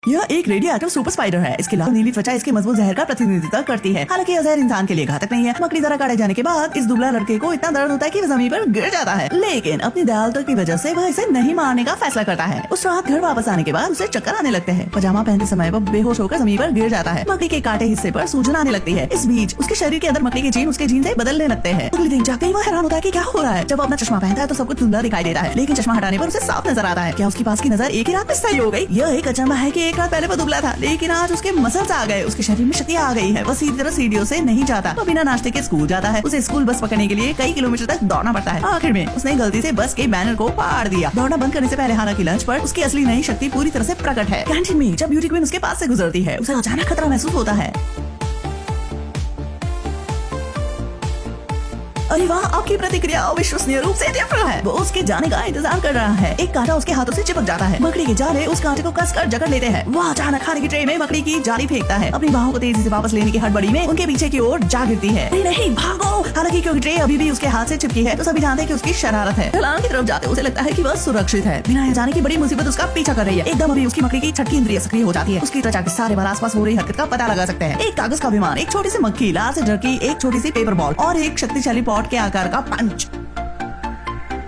यह एक radio active super spider है। इसके लाल नीली त्वचा इसके मजबूत जहर का प्रतिनिधित्व करती है। हालांकि यह जहर इंसान के लिए घातक नहीं है। मकड़ी द्वारा काटे जाने के बाद इस दुबला लड़के को इतना दर्द होता है कि वह जमीन पर गिर जाता है, लेकिन अपनी दयालुता की वजह से वह इसे नहीं मारने का फैसला करता है। उस रात घर वापस आने के बाद उसे चक्कर आने लगते हैं। पजामा पहनते समय वह बेहोश होकर जमीन पर गिर जाता है। मकड़ी के काटे हिस्से पर सूजन आने लगती है। इस बीच उसके शरीर के अंदर मकड़ी के जीन उसके जीन से बदलने लगते हैं। अगले दिन जाके वह हैरान होता है कि क्या हो रहा है। जब अपना चश्मा पहनता है तो सब कुछ धुंधला दिखाई देता है, लेकिन चश्मा हटाने पर उसे साफ नजर आता है। क्या उसकी पास की नजर एक ही रात में सही हो गई? यह एक अचंभा है कि एक रात पहले वो दुबला था, लेकिन आज उसके मसल्स आ गए, उसके शरीर में शक्ति आ गई है। वह सीधी तरह सीढ़ियों से नहीं जाता, वो बिना नाश्ते के स्कूल जाता है। उसे स्कूल बस पकड़ने के लिए कई किलोमीटर तक दौड़ना पड़ता है। आखिर में उसने गलती से बस के बैनर को फाड़ दिया। दौड़ना बंद करने से पहले हालांकि लंच पर उसकी असली नई शक्ति पूरी तरह से प्रकट है। कैंटीन में जब ब्यूटी क्वीन उसके पास से गुजरती है, उसे अचानक खतरा महसूस होता है। अरे वाह, आपकी प्रतिक्रिया अविश्वसनीय रूप से तीव्र है। वो उसके जाने का इंतजार कर रहा है। एक कांटा उसके हाथों से चिपक जाता है। मकड़ी के जाले उस कांटे को कसकर जकड़ लेते हैं। वह अचानक खाने की ट्रे में मकड़ी की जाली फेंकता है। अपनी बाहों को तेजी से वापस लेने की हड़बड़ी में उनके पीछे की ओर जा गिरती है। नहीं भागो। हालांकि क्योंकि ट्रे अभी भी उसके हाथ से चिपकी है, तो सभी जानते हैं कि उसकी शरारत है। ढलान की तरफ जाते उसे लगता है कि वह सुरक्षित है। बिना जाने की बड़ी मुसीबत उसका पीछा कर रही है। एकदम अभी उसकी मकड़ी की छठी इंद्रिय सक्रिय हो जाती है। उसकी त्वचा के सारे बार आसपास हो रही हरकत का पता लगा सकते हैं। एक कागज का विमान, एक छोटी सी मक्खी, लाल से डरकी एक छोटी सी पेपर बॉल और एक शक्तिशाली पॉट के आकार का पंच।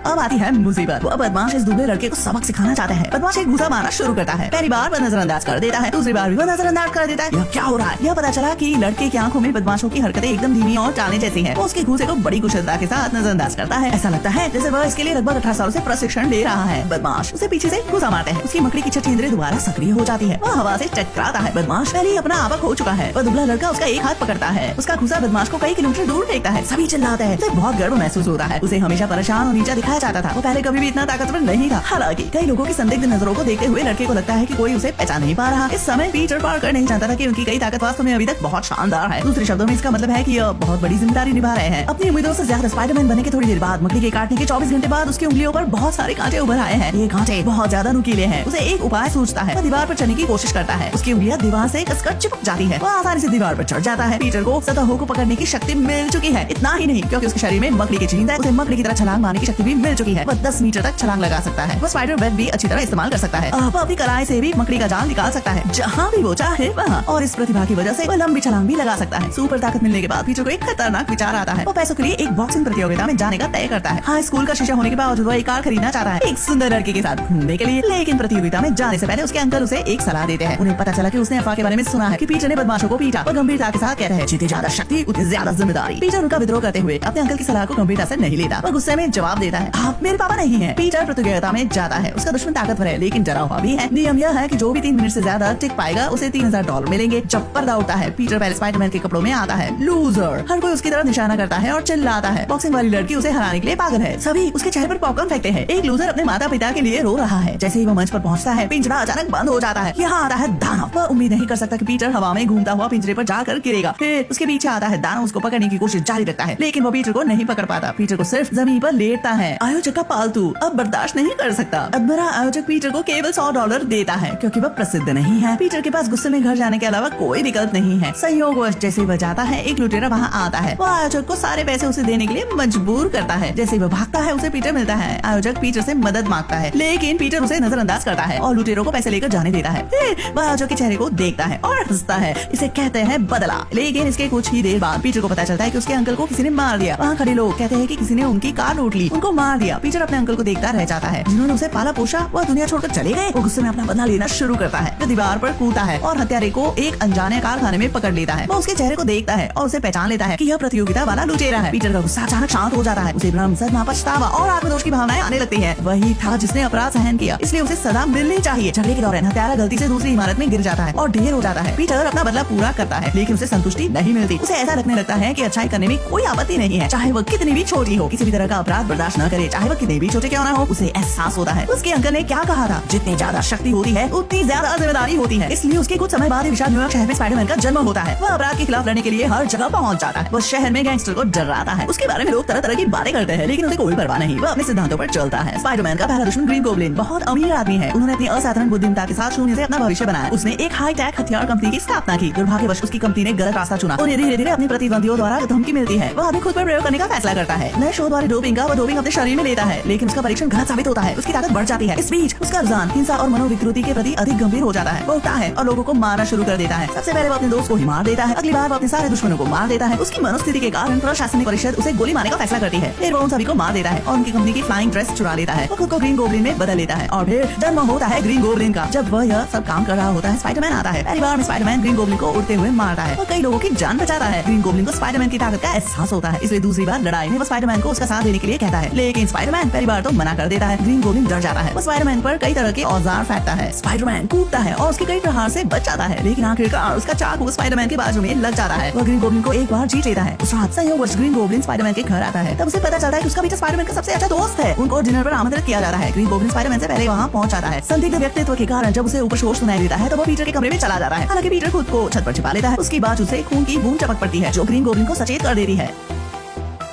अब आती है मुसीबत। वो बदमाश इस दुबले लड़के को सबक सिखाना चाहता है। बदमाश एक घूसा मारना शुरू करता है। पहली बार वह नजरअंदाज कर देता है, दूसरी बार भी वह नजरअंदाज कर देता है। यह क्या हो रहा है? यह पता चला कि लड़के की आंखों में बदमाशों की हरकतें एकदम धीमी और टालने जैसी हैं। वो उसके घूसे को बड़ी कुशलता के साथ नजरअंदाज करता है। ऐसा लगता है जैसे वह इसके लिए लगभग 18 सालों से प्रशिक्षण ले रहा है। बदमाश उसे पीछे से घूसा मारते हैं। उसकी मकड़ी की छठी इंद्रिय दोबारा सक्रिय हो जाती है। वह हवा से टकराता है। बदमाश पहले ही अपना आवक हो चुका है। वह दुबला लड़का उसका एक हाथ पकड़ता है। उसका घूसा बदमाश को कई किलोमीटर दूर फेंकता है। सभी चिल्लाते हैं। उसे बहुत गर्व महसूस होता है। उसे हमेशा परेशान और नीचा दिखाया जाता था। वो पहले कभी भी इतना ताकतवर नहीं था। हालांकि कई लोगों की संदिग्ध नजरों को देखते हुए लड़के को लगता है कि कोई उसे पहचान नहीं पा रहा। इस समय पीटर पार्कर नहीं जानता था कि उनकी कई ताकत वास्तव में अभी तक बहुत शानदार है। दूसरे शब्दों में इसका मतलब है कि यह बहुत बड़ी जिम्मेदारी निभा रहे हैं। अपनी उम्मीदों से ज्यादा स्पाइडरमैन बनने के थोड़ी देर बाद मकड़ी के काटने के 24 घंटे बाद उसकी उंगलियों पर बहुत सारे कांटे उभर आए हैं। ये कांटे बहुत ज्यादा नुकीले हैं। उसे एक उपाय सूझता है। वह दीवार पर चढ़ने की कोशिश करता है। उसकी उंगलियां दीवार से कसकर चिपक जाती है। वह आसानी से दीवार पर चढ़ जाता है। पीटर को सतहों को पकड़ने की शक्ति मिल चुकी है। इतना ही नहीं, क्योंकि उसके शरीर में मकड़ी की जीन है, उसे मकड़ी की तरह छलांग मारने की शक्ति भी मिल चुकी है। वह 10 मीटर तक छलांग लगा सकता है। वो स्पाइडर वेब भी अच्छी तरह इस्तेमाल कर सकता है। वह अपनी कलाई से भी मकड़ी का जाल निकाल सकता है जहाँ भी वो चाहे वहाँ। और इस प्रतिभा की वजह से वह लंबी छलांग भी लगा सकता है। सुपर ताकत मिलने के बाद पीटर को एक खतरनाक विचार आता है। वो पैसों के लिए एक बॉक्सिंग प्रतियोगिता में जाने का तय करता है। हाई स्कूल का शिक्षा होने के बावजूद वह एक कार खरीदना चाहता है, एक सुंदर लड़के के साथ घूमने के लिए। लेकिन प्रतियोगिता में जाने से पहले उसके अंकल उसे एक सलाह देते हैं। उन्हें पता चला कि उसने अफवाह के बारे में सुना है कि पीटर ने बदमाशों को पीटा। वो गंभीरता के साथ कहते हैं, जितनी ज्यादा शक्ति उतनी ज्यादा जिम्मेदारी। पीटर उनका विद्रोह करते हुए अपने अंकल की सलाह को गंभीरता से नहीं लेता। वो गुस्से में जवाब देता है, आप मेरे पापा नहीं है। पीटर प्रतियोगिता में जाता है। उसका दुश्मन ताकतवर है, लेकिन डरा हुआ भी है। नियम यह है कि जो भी 3 मिनट से ज्यादा टिक पाएगा उसे $3000 मिलेंगे। जब पर्दा उठता है, पीटर पहले स्पाइडरमैन के कपड़ों में आता है। लूजर। हर कोई उसकी तरफ निशाना करता है और चिल्लाता है। बॉक्सिंग वाली लड़की उसे हराने के लिए पागल है। सभी उसके चेहरे पर पॉपकॉर्न फेंकते हैं। एक लूजर अपने माता पिता के लिए रो रहा है। जैसे ही वो मंच पर पहुंचता है, पिंजरा अचानक बंद हो जाता है। यहाँ आता है दानव। वह उम्मीद नहीं कर सकता कि पीटर हवा में घूमता हुआ पिंजरे पर जाकर गिरेगा। फिर उसके पीछे आता है दानव। उसको पकड़ने की कोशिश जारी रखता है, लेकिन वो पीटर को नहीं पकड़ पाता। पीटर को सिर्फ जमीन पर लेटता है। आयोजक का पालतू अब बर्दाश्त नहीं कर सकता। अदबरा आयोजक पीटर को केवल $100 देता है, क्योंकि वह प्रसिद्ध नहीं है। पीटर के पास गुस्से में घर जाने के अलावा कोई विकल्प नहीं है। संयोगवश जैसे ही वह जाता है, एक लुटेरा वहाँ आता है। वह आयोजक को सारे पैसे उसे देने के लिए मजबूर करता है। जैसे ही वह भागता है, उसे पीटर मिलता है। आयोजक पीटर से मदद मांगता है, लेकिन पीटर उसे नजरअंदाज करता है और लुटेरों को पैसे लेकर जाने देता है। फिर वह आयोजक के चेहरे को देखता है और हंसता है। इसे कहते हैं बदला। लेकिन इसके कुछ ही देर बाद पीटर को पता चलता है कि उसके अंकल को किसी ने मार दिया। वहाँ खड़े लोग कहते हैं कि किसी ने उनकी कार लूट ली, उनको मार दिया। पीटर अपने अंकल को देखता रह जाता है, जिन्होंने उसे पाला पोषा। वह दुनिया छोड़कर चले गए। वो गुस्से में अपना बदला लेना शुरू करता है। वो दीवार पर कूदता है और हत्यारे को एक अनजाने कारखाने में पकड़ लेता है। वो उसके चेहरे को देखता है और उसे पहचान लेता है कि यह प्रतियोगिता वाला लुटेरा है। पीटर का गुस्सा अचानक शांत हो जाता है। उसे भ्रम, सदमा, पछतावा और आत्मदोष की भावनाएं आने लगती है। वही था जिसने अपराध सहन किया, इसलिए उसे सजा मिलनी चाहिए। झगड़े के दौरान हत्यारा गलती से दूसरी इमारत में गिर जाता है और ढेर हो जाता है। पीटर अपना बदला पूरा करता है, लेकिन उसे संतुष्टि नहीं मिलती। उसे ऐसा लगने लगता है कि अच्छाई करने में कोई आपत्ति नहीं है, चाहे वह कितनी भी छोटी हो। किसी भी तरह का अपराध बर्दाश्त न करे, चाहे वह कितने भी छोटे क्यों न हो। उसे एहसास होता है उसके अंकल ने क्या कहा था, जितनी ज्यादा शक्ति होती है उतनी ज्यादा जिम्मेदारी होती है। इसलिए उसके कुछ समय बाद विशाल न्यूयॉर्क शहर में स्पाइडरमैन का जन्म होता है। वह अपराध के खिलाफ लड़ने के लिए हर जगह पहुंच जाता है। वो शहर में गैंगस्टर को डराता है। उसके बारे में लोग तरह तरह की बातें करते हैं, लेकिन उसे कोई परवाह नहीं। वह अपने सिद्धांतों पर चलता है। स्पाइडरमैन का पहला दुश्मन ग्रीन गोब्लिन बहुत अमीर आदमी है। उन्होंने अपनी असाधारण बुद्धिमत्ता के साथ शून्य से अपना भविष्य बनाया। उसने एक हाई टेक हथियार कंपनी की स्थापना की। दुर्भाग्यवश उसकी कंपनी ने गलत रास्ता चुना और धीरे धीरे अपने प्रतिद्वंदियों द्वारा धमकी मिलती है। वह अभी खुद पर प्रयोग करने का फैसला करता है। नए शोध वाले डोपिंग का वो डोपिंग अपने शरीर में लेता है, लेकिन उसका परीक्षण गलत साबित होता है। उसकी ताकत बढ़ जाती है। इस बीच उसका रुझान हिंसा और मनोविकृति के प्रति अधिक गंभीर हो जाता है। वो उठता है और लोगों को मारना शुरू कर देता है। सबसे पहले वो अपने दोस्त को ही मार देता है, अगली बार वो अपने सारे दुश्मनों को मार देता है। उसकी मनोस्थिति के कारण प्रशासनिक परिषद उसे गोली मारने का फैसला करती है। फिर वो उन सभी को मार देता है और उनकी कंपनी की फ्लाइंग ड्रेस चुरा लेता है। वो खुद को ग्रीन गोब्लिन में बदल लेता है और फिर जन्म होता है ग्रीन गोब्लिन का। जब वह यह सब काम कर रहा होता है, स्पाइडरमैन आता है। पहली बार में स्पाइडरमैन ग्रीन गोब्लिन को उड़ते हुए मारता है और कई लोगों की जान बचाता है। ग्रीन गोब्लिन को स्पाइडरमैन की ताकत का एहसास होता है, इसलिए दूसरी बार लड़ाई में वो स्पाइडरमैन को उसका साथ देने के लिए कहता है, लेकिन स्पाइडरमैन पहली बार तो मना कर देता है। ग्रीन गोब्लिन डर जाता है। वो स्पाइडरमैन पर कई तरह के औजार फेंकता है। स्पाइडरमैन कूदता है और उसके कई प्रहार से बच जाता है, लेकिन आखिरकार उसका चाकू स्पाइडरमैन के बाजू में लग जाता है। वह ग्रीन गोब्लिन को एक बार जीत लेता है। उस रात संयोगवश ग्रीन गोब्लिन स्पाइडरमैन के घर आता है। तब उसे पता चलता है कि उसका पीटर स्पाइडरमैन का सबसे अच्छा दोस्त है। उनको डिनर पर आमंत्रित किया जाता है। ग्रीन गोब्लिन स्पाइडरमैन से पहले वहाँ पहुंच जाता है। संदिग्ध व्यक्तित्व के कारण जब उसे ऊपर शोर सुनाई देता है तो वो पीटर के कमरे में चला जाता है। हालांकि पीटर खुद को छत पर छिपा लेता है। उसकी बाजू से खून की बूंद टपक पड़ती है जो ग्रीन गोब्लिन को सचेत कर देती है।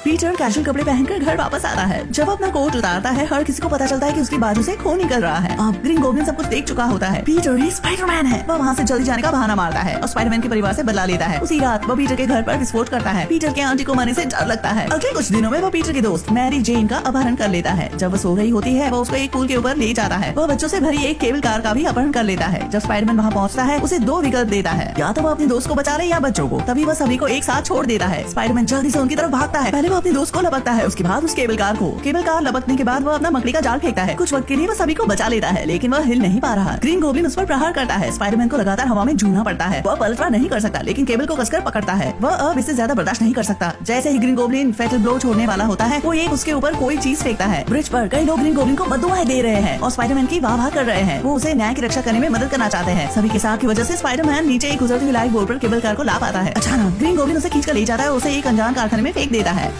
पीटर कैजुअल कपड़े पहनकर घर वापस आता है। जब अपना कोट उतारता है, हर किसी को पता चलता है कि उसकी बाजू से खून निकल रहा है। अब ग्रीन गोब्लिन सब कुछ देख चुका होता है। पीटर ही स्पाइडरमैन है। वह वहाँ से जल्दी जाने का बहाना मारता है और स्पाइडरमैन के परिवार से बदला लेता है। उसी रात वो पीटर के घर पर विस्फोट करता है। पीटर के आंटी को मरने से डर लगता है। अगले कुछ दिनों में वो पीटर की दोस्त मैरी जेन का अपहरण कर लेता है। जब वो सो रही होती है, वो उसको एक पुल के ऊपर ले जाता है। वो बच्चों से भरी एक केबल कार का भी अपहरण कर लेता है। जब स्पाइडरमैन वहाँ पहुँचता है, उसे दो विकल्प देता है, या तो वो अपने दोस्त को बचा ले या बच्चों को। तभी वो सभी को एक साथ छोड़ देता है। स्पाइडरमैन जल्दी से उनकी तरफ भागता है। पहले वो अपने दोस्त को लपकता है, उसके बाद उस केबल कार को। केबल कार लपकने के बाद वो अपना मकड़ी का जाल फेंकता है। कुछ वक्त के लिए वो सभी को बचा लेता है, लेकिन वह हिल नहीं पा रहा। ग्रीन गोब्लिन उस पर प्रहार करता है। स्पाइडरमैन को लगातार हवा में झूलना पड़ता है। वह पलटवार नहीं कर सकता, लेकिन केबल को कसकर पकड़ता है। वह अब इससे ज्यादा बर्दाश्त नहीं कर सकता। जैसे ही ग्रीन गोब्लिन फैटल ब्लो छोड़ने वाला होता है, वो एक उसके ऊपर कोई चीज फेंकता है। ब्रिज पर कई लोग ग्रीन गोब्लिन को बद्दुआएं दे रहे हैं और स्पाइडरमैन की वाह कर रहे हैं। वो उसे न्याय की रक्षा करने में मदद करना चाहते हैं। सभी के साथ की वजह से स्पाइडरमैन नीचे एक गुजरती हुई लाइफ बोर्ड पर केबल कार को ला पाता है। अचानक ग्रीन गोब्लिन उसे खींच कर ले जाता है और उसे एक अनजान कारखाने में फेंक देता है।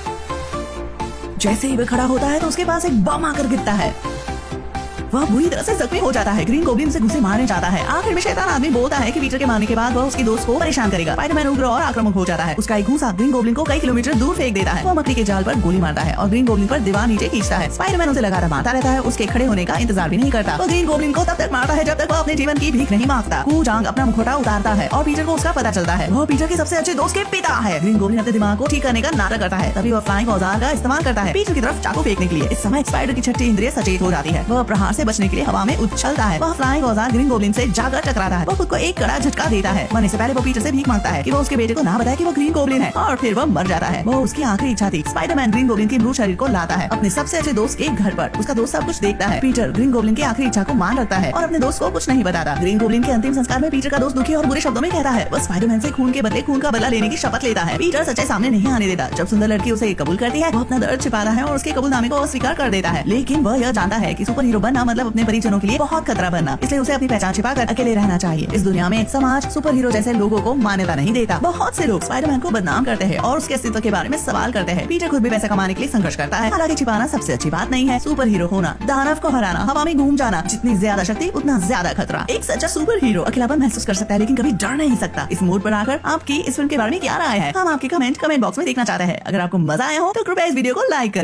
जैसे ही वह खड़ा होता है तो उसके पास एक बम आकर गिरता है। वह बुरी तरह से जख्मी हो जाता है। ग्रीन गोब्लिन से घुसे मारने जाता है। आखिर में शैतान आदमी बोलता है कि पीटर के मारने के बाद वह उसके दोस्त को परेशान करेगा। स्पाइडरमैन उग्र और आक्रामक हो जाता है। उसका एक घूंसा ग्रीन गोब्लिन को कई किलोमीटर दूर फेंक देता है। वह मकड़ी के जाल पर गोली मारता है और ग्रीन गोब्लिन पर दीवार नीचे खींचता है। स्पाइडरमैन उसे लगातार मारता रहता है। उसके खड़े होने का इंतजार भी नहीं करता। वो ग्रीन गोब्लिन को तब तक मारता है जब तक वह अपने जीवन की भीख नहीं मांगता। कूजांग अपना मुखौटा उतारता है और पीटर को उसका पता चलता है। वह पीटर के सबसे अच्छे दोस्त के पिता है। ग्रीन गोब्लिन अपने दिमाग को ठीक करने का नाटक करता है। तभी वह फ्लाइंग औजार का इस्तेमाल करता है पीटर की तरफ चाकू फेंकने के लिए। इस समय स्पाइडर की छठी इंद्रिय सचेत हो जाती है। वह प्रहार से बचने के लिए हवा में उछलता है। वह फ्लाइंग औजार ग्रीन गोब्लिन से जाकर टकराता है। वो खुद को एक कड़ा झटका देता है। मरने से पहले वो पीटर से भीख मांगता है कि वो उसके बेटे को ना बताए कि वो ग्रीन गोब्लिन है, और फिर वो मर जाता है। वो उसकी आखिरी इच्छा थी। स्पाइडरमैन ग्रीन गोब्लिन के मृत शरीर को लाता है अपने सबसे अच्छे दोस्त के घर पर। उसका दोस्त सब कुछ देखता है। पीटर ग्रीन गोब्लिन की आखिरी इच्छा को मान रखता है और अपने दोस्त को कुछ नहीं बताता। ग्रीन गोब्लिन के अंतिम संस्कार में पीटर का दोस्त दुखी और बुरे शब्दों में कहता है। वो स्पाइडरमैन से खून के बदले खून का बदला लेने की शपथ लेता है। पीटर सच्चाई सामने नहीं आने देता। जब सुंदर लड़की उसे कबूल करती है, वो अपना दर्द छिपाता है और उसके कबूलनामे को अस्वीकार कर देता है। लेकिन वह यह जानता है कि सुपर हीरो बनना मतलब अपने परिजनों के लिए बहुत खतरा बनना, इसलिए उसे अपनी पहचान छिपाकर अकेले रहना चाहिए। इस दुनिया में समाज सुपर हीरो जैसे लोगों को मान्यता नहीं देता। बहुत से लोग स्पाइडरमैन को बदनाम करते हैं और उसके अस्तित्व के बारे में सवाल करते हैं। पीटर खुद भी पैसा कमाने के लिए संघर्ष करता है। हालांकि छिपाना सबसे अच्छी बात नहीं है। सुपर हीरो होना, दानव को हराना, हवा में घूम जाना, जितनी ज्यादा शक्ति उतना ज्यादा खतरा। एक सच्चा सुपर हीरो अकेलापन महसूस कर सकता है, लेकिन कभी डर नहीं सकता। इस मूड पर आकर आपकी इस फिल्म के बारे में क्या राय है, हम आपके कमेंट बॉक्स में देखना चाहते हैं। अगर आपको मजा आया हो तो कृपया इस वीडियो को लाइक करें।